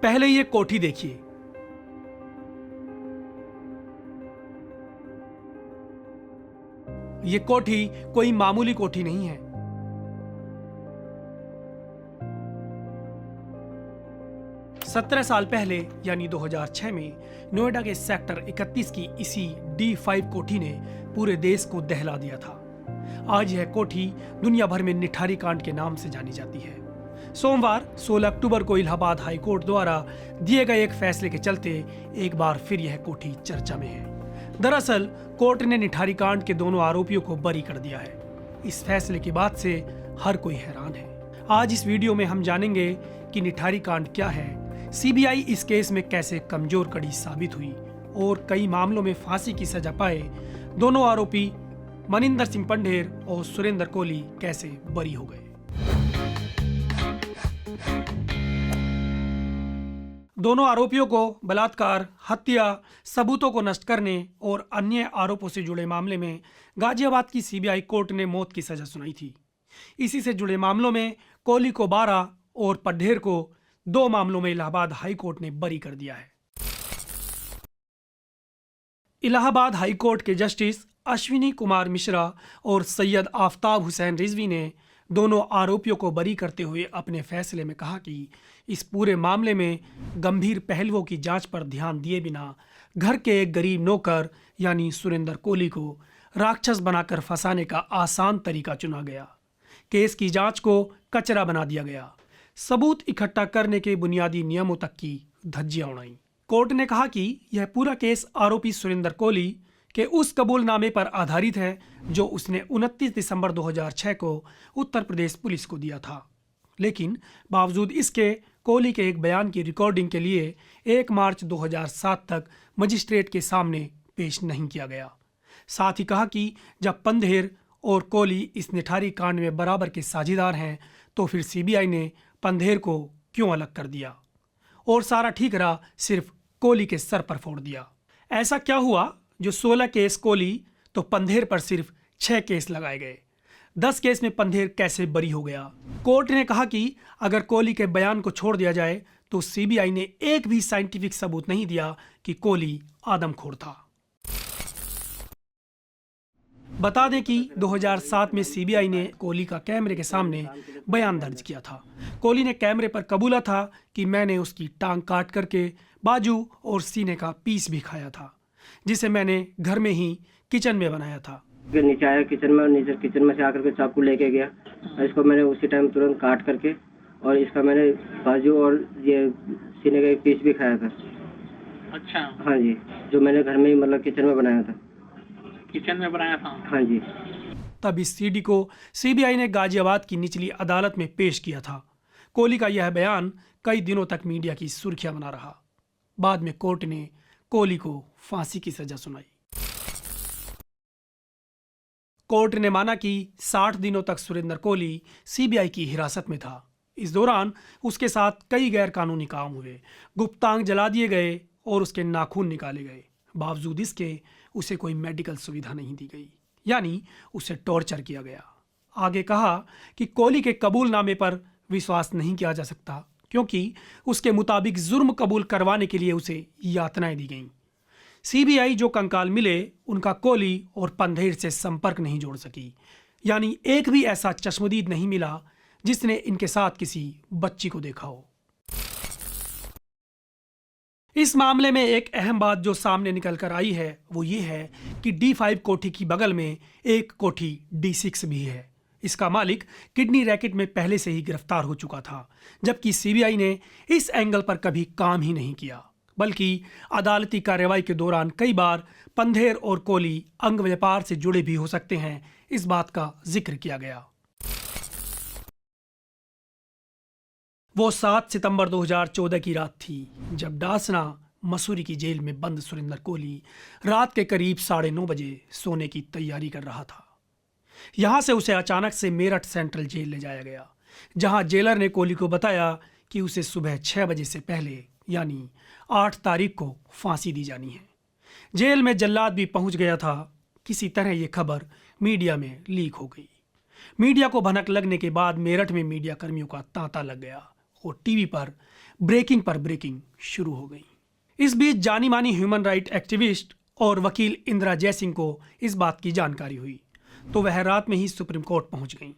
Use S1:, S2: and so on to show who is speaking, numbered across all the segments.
S1: पहले ये कोठी देखिए। ये कोठी कोई मामूली कोठी नहीं है। सत्रह साल पहले यानी 2006 में नोएडा के सेक्टर 31 की इसी D5 कोठी ने पूरे देश को दहला दिया था। आज यह कोठी दुनिया भर में निठारी कांड के नाम से जानी जाती है। सोमवार 16 अक्टूबर को इलाहाबाद हाई कोर्ट द्वारा दिए गए एक फैसले के चलते एक बार फिर यह कोठी चर्चा में है। दरअसल कोर्ट ने निठारी कांड के दोनों आरोपियों को बरी कर दिया है। इस फैसले के बाद से हर कोई हैरान है। आज इस वीडियो में हम जानेंगे कि निठारी कांड क्या है, सीबीआई इस केस में कैसे कमजोर कड़ी साबित हुई और कई मामलों में फांसी की सजा पाए दोनों आरोपी मनिंदर सिंह पंढेर और सुरेंद्र कोहली कैसे बरी हो गए। दोनों आरोपियों को बलात्कार, हत्या, सबूतों को नष्ट करने और अन्य आरोपों से जुड़े मामले में गाजियाबाद की सीबीआई कोर्ट ने मौत की सजा सुनाई थी। इसी से जुड़े मामलों में कोहली को 12 और पंढेर को 2 मामलों में इलाहाबाद हाई कोर्ट ने बरी कर दिया है। इलाहाबाद हाई कोर्ट के जस्टिस अश्विनी कुमार मिश्रा और सैयद आफताब हुसैन रिजवी ने दोनों आरोपियों को बरी करते हुए अपने फैसले में कहा कि इस पूरे मामले में गंभीर पहलुओं की जांच पर ध्यान दिए बिना घर के एक गरीब नौकर यानी सुरेंद्र कोहली को राक्षस बनाकर फंसाने का आसान तरीका चुना गया। केस की जांच को कचरा बना दिया गया। सबूत इकट्ठा करने के बुनियादी नियमों तक की धज्जियां उड़ाई। कोर्ट ने कहा कि यह पूरा केस आरोपी सुरेंद्र कोहली के उस कबूलनामे पर आधारित है जो उसने 29 दिसंबर 2006 को उत्तर प्रदेश पुलिस को दिया था। लेकिन बावजूद इसके कोहली के एक बयान की रिकॉर्डिंग के लिए 1 मार्च 2007 तक मजिस्ट्रेट के सामने पेश नहीं किया गया। साथ ही कहा कि जब पंढेर और कोहली इस निठारी कांड में बराबर के साझेदार हैं तो फिर सीबीआई ने पंढेर को क्यों अलग कर दिया और सारा ठीकरा सिर्फ कोहली के सर पर फोड़ दिया। ऐसा क्या हुआ जो 16 केस कोहली तो पंढेर पर सिर्फ 6 केस लगाए गए। 10 केस में पंढेर कैसे बरी हो गया। कोर्ट ने कहा कि अगर कोहली के बयान को छोड़ दिया जाए तो सीबीआई ने एक भी साइंटिफिक सबूत नहीं दिया कि कोहली आदमखोर था। बता दें कि 2007 में सीबीआई ने कोहली का कैमरे के सामने बयान दर्ज किया था। कोहली ने कैमरे पर कबूला था कि मैंने उसकी टांग काट करके बाजू और सीने का पीस भी खाया था, जिसे मैंने घर में ही किचन में बनाया था।
S2: नीचे आया किचन में और नीचे किचन में से आकर के चाकू लेके गया और इसको मैंने उसी टाइम तुरंत काट करके और इसका मैंने बाजू और ये सीने का एक पीस भी खाया था।
S3: अच्छा।
S2: हाँ जी, जो मैंने घर में ही मतलब किचन में बनाया था।
S3: किचन में बनाया था?
S2: हाँ जी।
S1: तब इस सीडी को सीबीआई ने गाजियाबाद की निचली अदालत में पेश किया था। कोहली का यह बयान कई दिनों तक मीडिया की सुर्खियां बना रहा। बाद में कोर्ट ने कोहली को फांसी की सजा सुनाई। कोर्ट ने माना कि 60 दिनों तक सुरेंद्र कोहली सीबीआई की हिरासत में था। इस दौरान उसके साथ कई गैर कानूनी काम हुए। गुप्तांग जला दिए गए और उसके नाखून निकाले गए। बावजूद इसके उसे कोई मेडिकल सुविधा नहीं दी गई, यानी उसे टॉर्चर किया गया। आगे कहा कि कोहली के कबूलनामे पर विश्वास नहीं किया जा सकता क्योंकि उसके मुताबिक जुर्म कबूल करवाने के लिए उसे यातनाएं दी गईं। सीबीआई जो कंकाल मिले उनका कोहली और पंढेर से संपर्क नहीं जोड़ सकी, यानी एक भी ऐसा चश्मदीद नहीं मिला जिसने इनके साथ किसी बच्ची को देखा हो। इस मामले में एक अहम बात जो सामने निकल कर आई है वो ये है कि D5 कोठी की बगल में एक कोठी D6 भी है। इसका मालिक किडनी रैकेट में पहले से ही गिरफ्तार हो चुका था, जबकि सीबीआई ने इस एंगल पर कभी काम ही नहीं किया, बल्कि अदालती कार्रवाई के दौरान कई बार पंढेर और कोहली अंग व्यापार से जुड़े भी हो सकते हैं, इस बात का जिक्र किया गया। वो 7 सितंबर 2014 की रात थी जब डासना मसूरी की जेल में बंद सुरेंद्र कोहली रात के करीब 9:30 बजे सोने की तैयारी कर रहा था। यहां से उसे अचानक से मेरठ सेंट्रल जेल ले जाया गया, जहां जेलर ने कोहली को बताया कि उसे सुबह 6 बजे से पहले यानी 8 तारीख को फांसी दी जानी है। जेल में जल्लाद भी पहुंच गया था। किसी तरह यह खबर मीडिया में लीक हो गई। मीडिया को भनक लगने के बाद मेरठ में मीडिया कर्मियों का तांता लग गया और टीवी पर ब्रेकिंग पर ब्रेकिंग शुरू हो गई। इस बीच जानी मानी ह्यूमन राइट एक्टिविस्ट और वकील इंदिरा जयसिंह को इस बात की जानकारी हुई तो वह रात में ही सुप्रीम कोर्ट पहुंच गईं।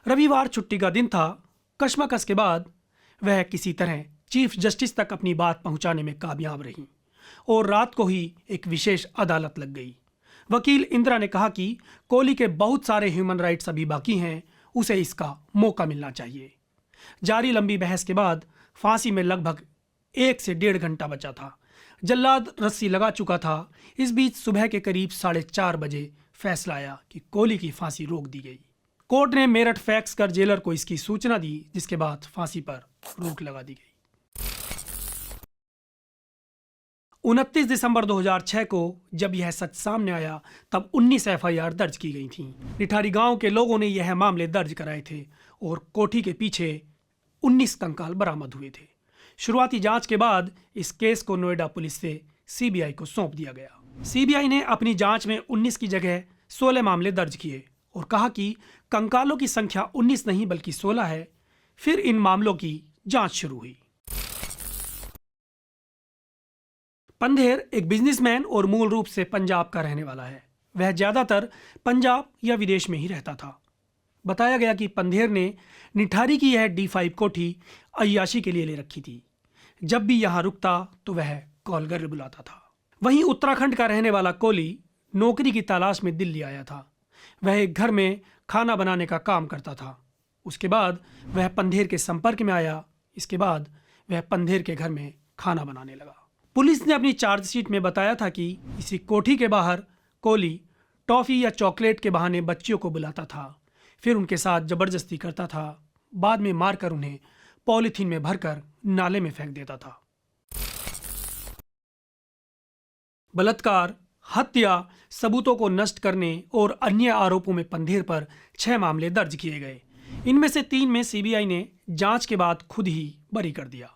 S1: रविवार छुट्टी का दिन था। कशमकश के बाद वह किसी तरह चीफ जस्टिस तक अपनी बात पहुंचाने में कामयाब रहीं और रात को ही एक विशेष अदालत लग गई। वकील इंदिरा ने कहा कि कोहली के बहुत सारे ह्यूमन राइट्स अभी बाकी हैं, उसे इसका मौका मिलना चाहिए। जारी लंबी बहस के बाद फांसी में लगभग 1 से 1.5 घंटा बचा था। जल्लाद रस्सी लगा चुका था। इस बीच सुबह के करीब 4:30 बजे फैसला आया कि कोहली की फांसी रोक दी गई। कोर्ट ने मेरठ फैक्स कर जेलर को इसकी सूचना दी, जिसके बाद फांसी पर रोक लगा दी गई। 29 दिसंबर 2006 को जब यह सच सामने आया तब 19 FIR दर्ज की गई थीं। निठारी गांव के लोगों ने यह मामले दर्ज कराए थे और कोठी के पीछे 19 कंकाल बरामद हुए थे। शुरुआती जांच के बाद इस केस को नोएडा पुलिस से CBI को सौंप दिया गया। CBI ने अपनी जांच में 19 की जगह 16 मामले दर्ज किए और कहा कि कंकालों की संख्या 19 नहीं बल्कि 16 है। फिर इन मामलों की जांच शुरू हुई। पंधेर एक बिजनेसमैन और मूल रूप से पंजाब का रहने वाला है। वह ज्यादातर पंजाब या विदेश में ही रहता था। बताया गया कि पंधेर ने निठारी की यह D5 कोठी अय्याशी के लिए ले रखी थी। जब भी यहां रुकता तो वह कॉलगर बुलाता था। वहीं उत्तराखंड का रहने वाला कोहली नौकरी की तलाश में दिल्ली आया था। वह एक घर में खाना बनाने का काम करता था। उसके बाद वह पंधेर के संपर्क में आया। इसके बाद वह पंधेर के घर में खाना बनाने लगा। पुलिस ने अपनी चार्जशीट में बताया था कि इसी कोठी के बाहर कोहली टॉफी या चॉकलेट के बहाने बच्चियों को बुलाता था, फिर उनके साथ जबरदस्ती करता था, बाद में मारकर उन्हें पॉलीथीन में भरकर नाले में फेंक देता था। बलात्कार, हत्या, सबूतों को नष्ट करने और अन्य आरोपों में पंधेर पर 6 मामले दर्ज किए गए। इनमें से 3 में CBI ने जांच के बाद खुद ही बरी कर दिया।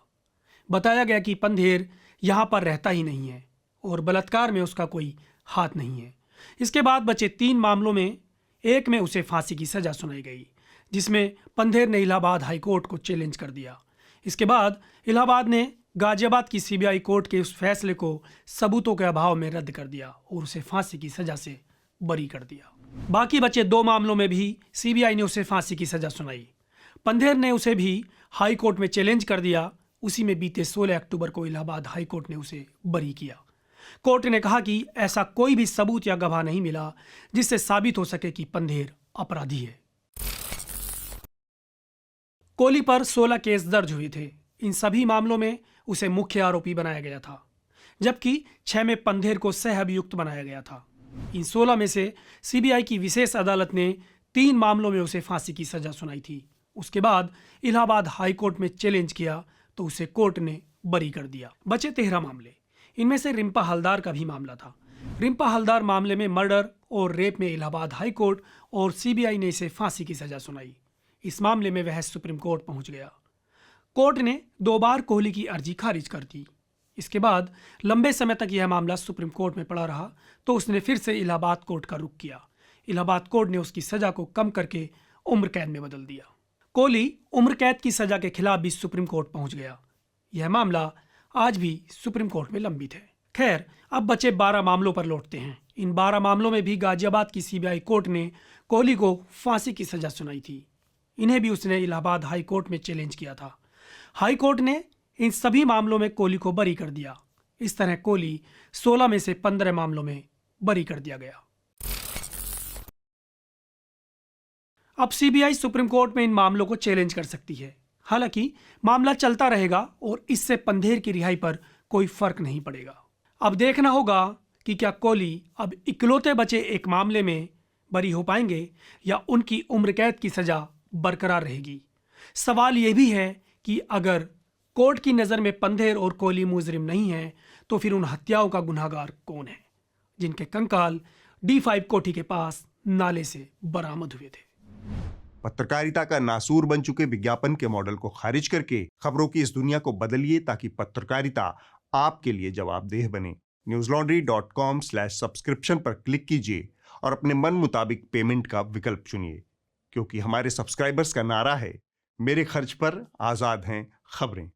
S1: बताया गया कि पंधेर यहां पर रहता ही नहीं है और बलात्कार में उसका कोई हाथ नहीं है। इसके बाद बचे 3 मामलों में एक में उसे फांसी की सजा सुनाई गई, जिसमें पंधेर ने इलाहाबाद हाई कोर्ट को चैलेंज कर दिया। इसके बाद इलाहाबाद ने गाजियाबाद की CBI कोर्ट के उस फैसले को सबूतों के अभाव में रद्द कर दिया और उसे फांसी की सजा से बरी कर दिया। बाकी बचे 2 मामलों में भी CBI ने उसे फांसी की सजा सुनाई। पंधेर ने उसे भी हाई कोर्ट में चैलेंज कर दिया। उसी में बीते 16 अक्टूबर को इलाहाबाद हाई कोर्ट ने उसे बरी किया। कोर्ट ने कहा कि ऐसा कोई भी सबूत या गवाह नहीं मिला जिससे साबित हो सके कि पंधेर अपराधी है। कोहली पर 16 केस दर्ज हुए थे। इन सभी मामलों में उसे मुख्य आरोपी बनाया गया था, जबकि 6 में पंधेर को सह अभियुक्त बनाया गया था। इन 16 में से CBI की विशेष अदालत ने 3 मामलों में उसे फांसी की सजा सुनाई थी। उसके बाद इलाहाबाद हाई कोर्ट में चैलेंज किया तो उसे कोर्ट ने बरी कर दिया। बचे 13 मामले। इनमें से रिम्पा हलदार का भी मामला था। रिम्पा हलदार मामले में मर्डर और रेप में इलाहाबाद हाई कोर्ट और CBI ने इसे फांसी की सजा सुनाई। इस मामले में वह सुप्रीम कोर्ट पहुंच गया। कोर्ट ने 2 बार कोहली की अर्जी खारिज कर दी। इसके बाद लंबे समय तक यह मामला सुप्रीम कोर्ट में पड़ा रहा तो उसने फिर से इलाहाबाद कोर्ट का रुख किया। इलाहाबाद कोर्ट ने उसकी सजा को कम करके उम्र कैद में बदल दिया। कोहली उम्र कैद की सजा के खिलाफ भी सुप्रीम कोर्ट पहुंच गया। यह मामला आज भी सुप्रीम कोर्ट में लंबित है। खैर, अब बचे 12 मामलों पर लौटते हैं। इन 12 मामलों में भी गाजियाबाद की CBI कोर्ट ने कोहली को फांसी की सजा सुनाई थी। इन्हें भी उसने इलाहाबाद हाई कोर्ट में चैलेंज किया था। हाई कोर्ट ने इन सभी मामलों में कोहली को बरी कर दिया। इस तरह कोहली 16 में से 15 मामलों में बरी कर दिया गया। अब CBI सुप्रीम कोर्ट में इन मामलों को चैलेंज कर सकती है। हालांकि मामला चलता रहेगा और इससे पंधेर की रिहाई पर कोई फर्क नहीं पड़ेगा। अब देखना होगा कि क्या कोहली अब इकलौते बचे एक मामले में बरी हो पाएंगे या उनकी उम्र कैद की सजा बरकरार रहेगी। सवाल यह भी है कि अगर कोर्ट की नज़र में पंधेर और कोहली मुजरिम नहीं है तो फिर उन हत्याओं का गुनहगार कौन है जिनके कंकाल D5 कोठी के पास नाले से बरामद हुए थे।
S4: पत्रकारिता का नासूर बन चुके विज्ञापन के मॉडल को खारिज करके खबरों की इस दुनिया को बदलिए ताकि पत्रकारिता आपके लिए जवाबदेह बने। newslaundry.com/subscription पर क्लिक कीजिए और अपने मन मुताबिक पेमेंट का विकल्प चुनिए, क्योंकि हमारे सब्सक्राइबर्स का नारा है, मेरे खर्च पर आजाद हैं खबरें।